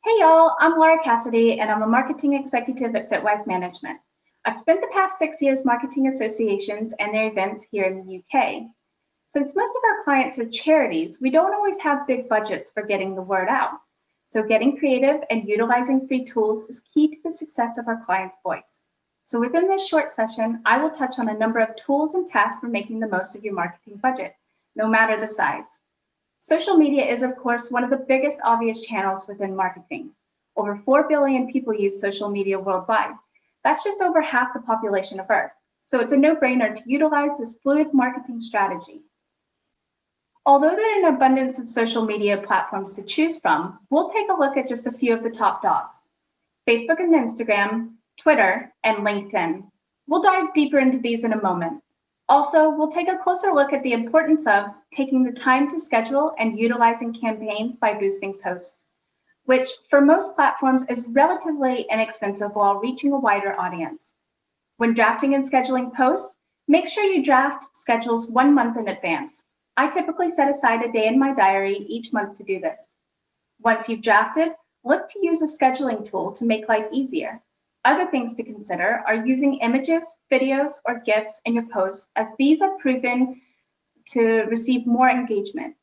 Hey y'all, I'm Laura Cassidy and I'm a marketing executive at Fitwise Management. I've spent the past 6 years marketing associations and their events here in the UK. Since most of our clients are charities, we don't always have big budgets for getting the word out. So getting creative and utilizing free tools is key to the success of our clients' voice. So within this short session, I will touch on a number of tools and tasks for making the most of your marketing budget, no matter the size. Social media is, of course, one of the biggest obvious channels within marketing. Over 4 billion people use social media worldwide. That's just over half the population of Earth. So it's a no-brainer to utilize this fluid marketing strategy. Although there are an abundance of social media platforms to choose from, we'll take a look at just a few of the top dogs: Facebook and Instagram, Twitter, and LinkedIn. We'll dive deeper into these in a moment. Also, we'll take a closer look at the importance of taking the time to schedule and utilizing campaigns by boosting posts, which for most platforms is relatively inexpensive while reaching a wider audience. When drafting and scheduling posts, make sure you draft schedules 1 month in advance. I typically set aside a day in my diary each month to do this. Once you've drafted, look to use a scheduling tool to make life easier. Other things to consider are using images, videos, or GIFs in your posts, as these are proven to receive more engagement.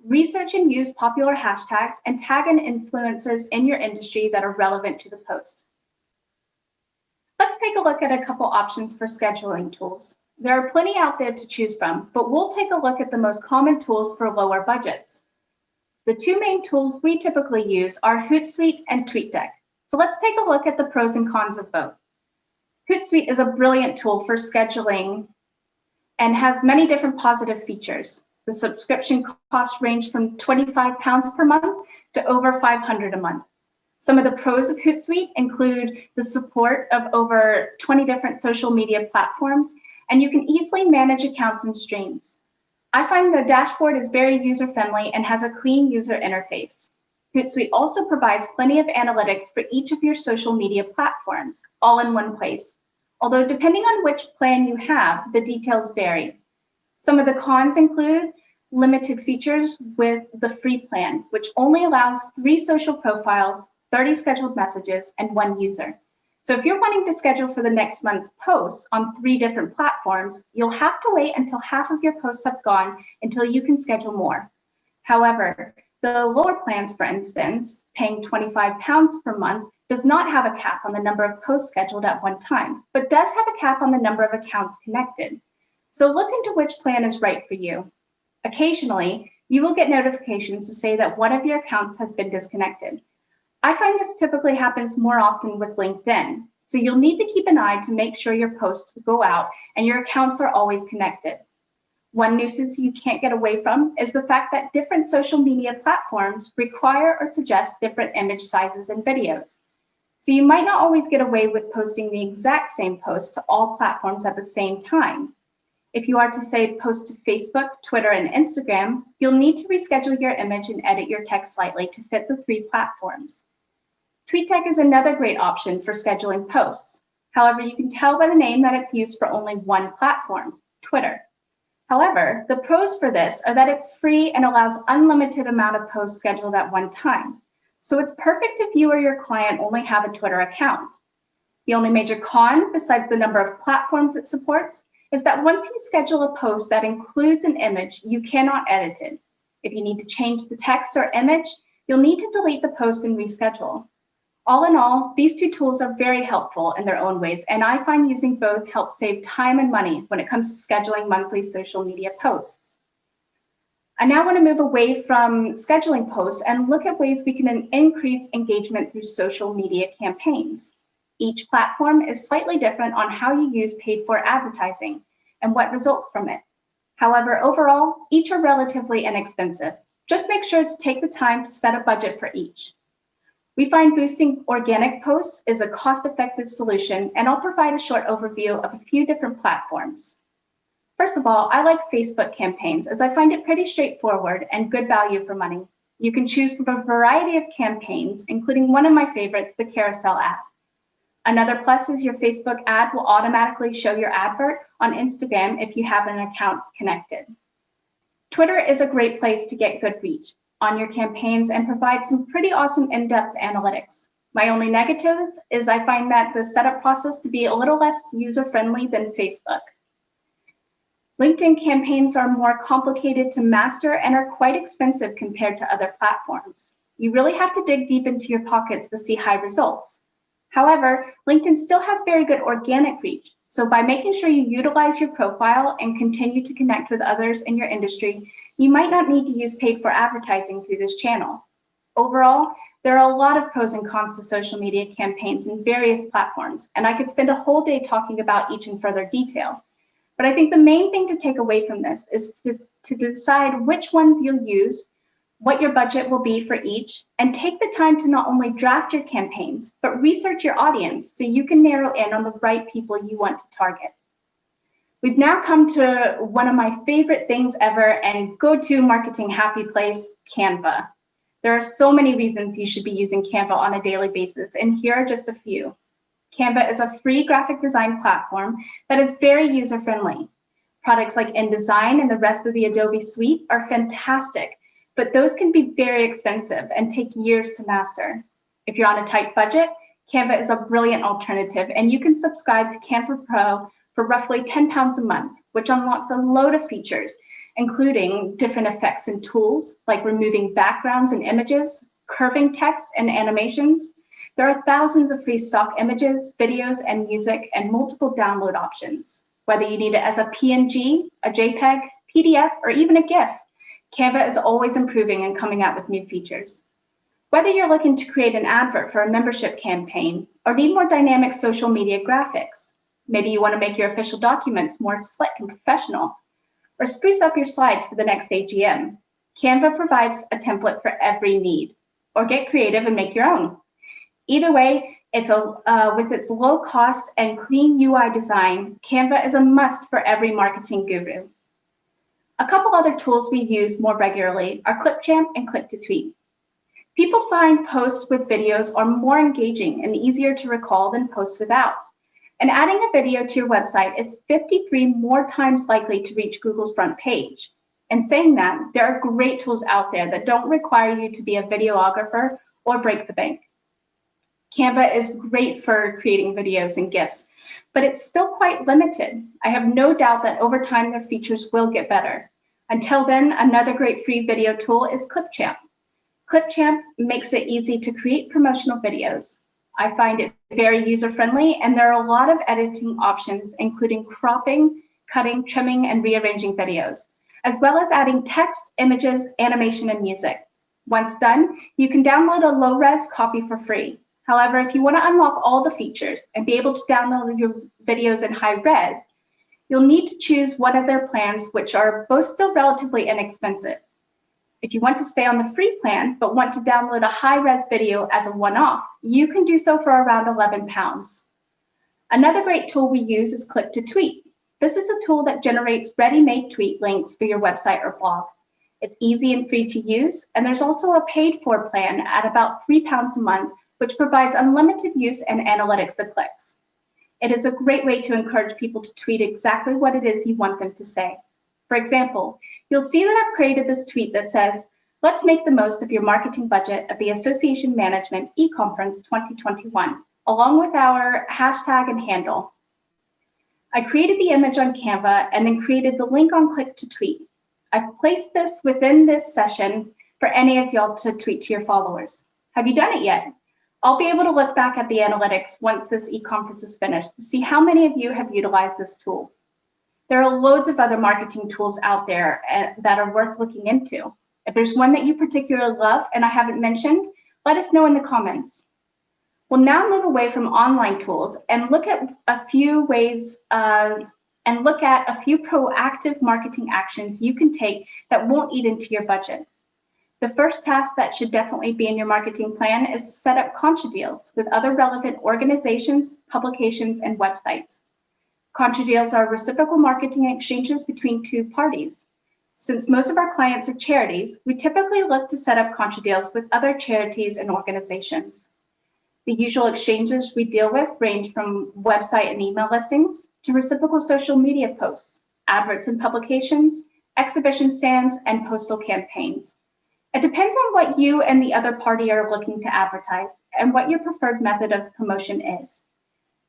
Research and use popular hashtags and tag in influencers in your industry that are relevant to the post. Let's take a look at a couple options for scheduling tools. There are plenty out there to choose from, but we'll take a look at the most common tools for lower budgets. The two main tools we typically use are Hootsuite and TweetDeck. So let's take a look at the pros and cons of both. Hootsuite is a brilliant tool for scheduling and has many different positive features. The subscription costs range from £25 per month to over $500 a month. Some of the pros of Hootsuite include the support of over 20 different social media platforms, and you can easily manage accounts and streams. I find the dashboard is very user-friendly and has a clean user interface. Hootsuite also provides plenty of analytics for each of your social media platforms, all in one place. Although depending on which plan you have, the details vary. Some of the cons include limited features with the free plan, which only allows 3 social profiles, 30 scheduled messages, and 1 user. So if you're wanting to schedule for the next month's posts on 3 different platforms, you'll have to wait until half of your posts have gone until you can schedule more. However, the lower plans, for instance, paying £25 per month, does not have a cap on the number of posts scheduled at one time, but does have a cap on the number of accounts connected. So look into which plan is right for you. Occasionally, you will get notifications to say that one of your accounts has been disconnected. I find this typically happens more often with LinkedIn, so you'll need to keep an eye to make sure your posts go out and your accounts are always connected. One nuisance you can't get away from is the fact that different social media platforms require or suggest different image sizes and videos. So you might not always get away with posting the exact same post to all platforms at the same time. If you are to say post to Facebook, Twitter, and Instagram, you'll need to reschedule your image and edit your text slightly to fit the 3 platforms. TweetDeck is another great option for scheduling posts. However, you can tell by the name that it's used for only one platform, Twitter. However, the pros for this are that it's free and allows unlimited amount of posts scheduled at one time. So it's perfect if you or your client only have a Twitter account. The only major con, besides the number of platforms it supports, is that once you schedule a post that includes an image, you cannot edit it. If you need to change the text or image, you'll need to delete the post and reschedule. All in all, these 2 tools are very helpful in their own ways, and I find using both helps save time and money when it comes to scheduling monthly social media posts. I now want to move away from scheduling posts and look at ways we can increase engagement through social media campaigns. Each platform is slightly different on how you use paid-for advertising and what results from it. However, overall, each are relatively inexpensive. Just make sure to take the time to set a budget for each. We find boosting organic posts is a cost-effective solution, and I'll provide a short overview of a few different platforms. First of all, I like Facebook campaigns as I find it pretty straightforward and good value for money. You can choose from a variety of campaigns, including one of my favorites, the carousel ad. Another plus is your Facebook ad will automatically show your advert on Instagram if you have an account connected. Twitter is a great place to get good reach. on your campaigns and provides some pretty awesome in-depth analytics. My only negative is I find that the setup process to be a little less user-friendly than Facebook. LinkedIn campaigns are more complicated to master and are quite expensive compared to other platforms. You really have to dig deep into your pockets to see high results. However, LinkedIn still has very good organic reach. So by making sure you utilize your profile and continue to connect with others in your industry, you might not need to use paid for advertising through this channel. Overall, there are a lot of pros and cons to social media campaigns in various platforms, and I could spend a whole day talking about each in further detail. But I think the main thing to take away from this is to decide which ones you'll use, what your budget will be for each, and take the time to not only draft your campaigns, but research your audience so you can narrow in on the right people you want to target. We've now come to one of my favorite things ever and go-to marketing happy place, Canva. There are so many reasons you should be using Canva on a daily basis, and here are just a few. Canva is a free graphic design platform that is very user-friendly. Products like InDesign and the rest of the Adobe suite are fantastic, but those can be very expensive and take years to master. If you're on a tight budget, Canva is a brilliant alternative, and you can subscribe to Canva Pro for roughly £10 a month, which unlocks a load of features, including different effects and tools like removing backgrounds and images, curving text and animations. There are thousands of free stock images, videos, and music, and multiple download options. Whether you need it as a PNG, a JPEG, PDF, or even a GIF, Canva is always improving and coming out with new features. Whether you're looking to create an advert for a membership campaign or need more dynamic social media graphics, maybe you want to make your official documents more slick and professional, or spruce up your slides for the next AGM, Canva provides a template for every need. Or get creative and make your own. Either way, with its low cost and clean UI design, Canva is a must for every marketing guru. A couple other tools we use more regularly are Clipchamp and Click-to-Tweet. People find posts with videos are more engaging and easier to recall than posts without. And adding a video to your website is 53 more times likely to reach Google's front page. And saying that, there are great tools out there that don't require you to be a videographer or break the bank. Canva is great for creating videos and GIFs, but it's still quite limited. I have no doubt that over time their features will get better. Until then, another great free video tool is Clipchamp. Clipchamp makes it easy to create promotional videos. I find it very user-friendly, and there are a lot of editing options, including cropping, cutting, trimming, and rearranging videos, as well as adding text, images, animation, and music. Once done, you can download a low-res copy for free. However, if you want to unlock all the features and be able to download your videos in high res, you'll need to choose one of their plans, which are both still relatively inexpensive. If you want to stay on the free plan, but want to download a high-res video as a one-off, you can do so for around £11. Another great tool we use is Click-to-Tweet. This is a tool that generates ready-made tweet links for your website or blog. It's easy and free to use, and there's also a paid-for plan at about £3 a month, which provides unlimited use and analytics of clicks. It is a great way to encourage people to tweet exactly what it is you want them to say. For example, you'll see that I've created this tweet that says, "Let's make the most of your marketing budget at the Association Management e-Conference 2021, along with our hashtag and handle." I created the image on Canva and then created the link on Click-to-Tweet. I've placed this within this session for any of y'all to tweet to your followers. Have you done it yet? I'll be able to look back at the analytics once this e-conference is finished to see how many of you have utilized this tool. There are loads of other marketing tools out there that are worth looking into. If there's one that you particularly love and I haven't mentioned, let us know in the comments. We'll now move away from online tools and look at a few ways a few proactive marketing actions you can take that won't eat into your budget. The first task that should definitely be in your marketing plan is to set up Contra deals with other relevant organizations, publications, and websites. Contra deals are reciprocal marketing exchanges between two parties. Since most of our clients are charities, we typically look to set up Contra deals with other charities and organizations. The usual exchanges we deal with range from website and email listings to reciprocal social media posts, adverts and publications, exhibition stands, and postal campaigns. It depends on what you and the other party are looking to advertise and what your preferred method of promotion is.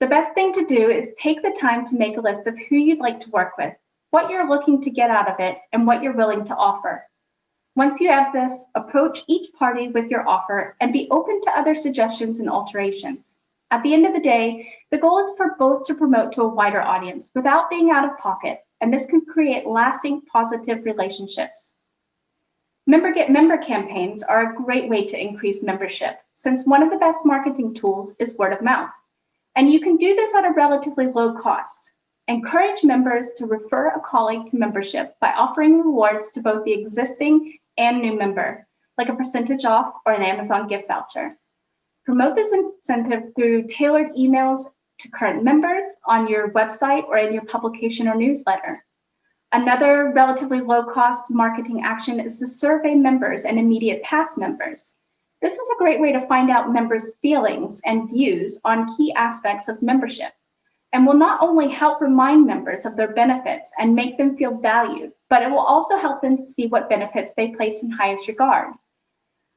The best thing to do is take the time to make a list of who you'd like to work with, what you're looking to get out of it, and what you're willing to offer. Once you have this, approach each party with your offer and be open to other suggestions and alterations. At the end of the day, the goal is for both to promote to a wider audience without being out of pocket, and this can create lasting positive relationships. Member get member campaigns are a great way to increase membership, since one of the best marketing tools is word of mouth. And you can do this at a relatively low cost. Encourage members to refer a colleague to membership by offering rewards to both the existing and new member, like a percentage off or an Amazon gift voucher. Promote this incentive through tailored emails to current members on your website or in your publication or newsletter. Another relatively low-cost marketing action is to survey members and immediate past members. This is a great way to find out members' feelings and views on key aspects of membership, and will not only help remind members of their benefits and make them feel valued, but it will also help them to see what benefits they place in highest regard.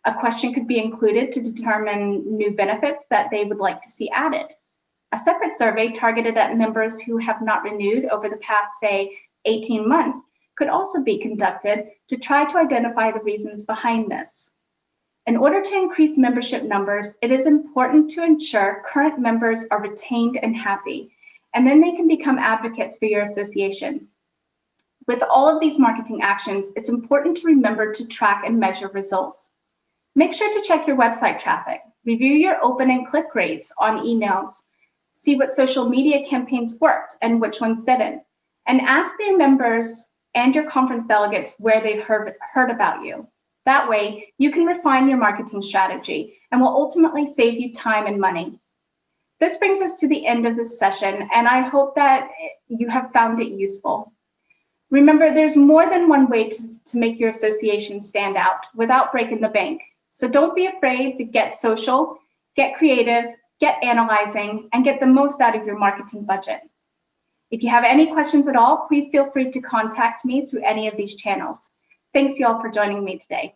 A question could be included to determine new benefits that they would like to see added. A separate survey targeted at members who have not renewed over the past, say, 18 months could also be conducted to try to identify the reasons behind this. In order to increase membership numbers, it is important to ensure current members are retained and happy, and then they can become advocates for your association. With all of these marketing actions, it's important to remember to track and measure results. Make sure to check your website traffic, review your open and click rates on emails, see what social media campaigns worked and which ones didn't, and ask your members and your conference delegates where they've heard about you. That way, you can refine your marketing strategy and will ultimately save you time and money. This brings us to the end of this session, and I hope that you have found it useful. Remember, there's more than one way to make your association stand out without breaking the bank. So don't be afraid to get social, get creative, get analyzing, and get the most out of your marketing budget. If you have any questions at all, please feel free to contact me through any of these channels. Thanks y'all for joining me today.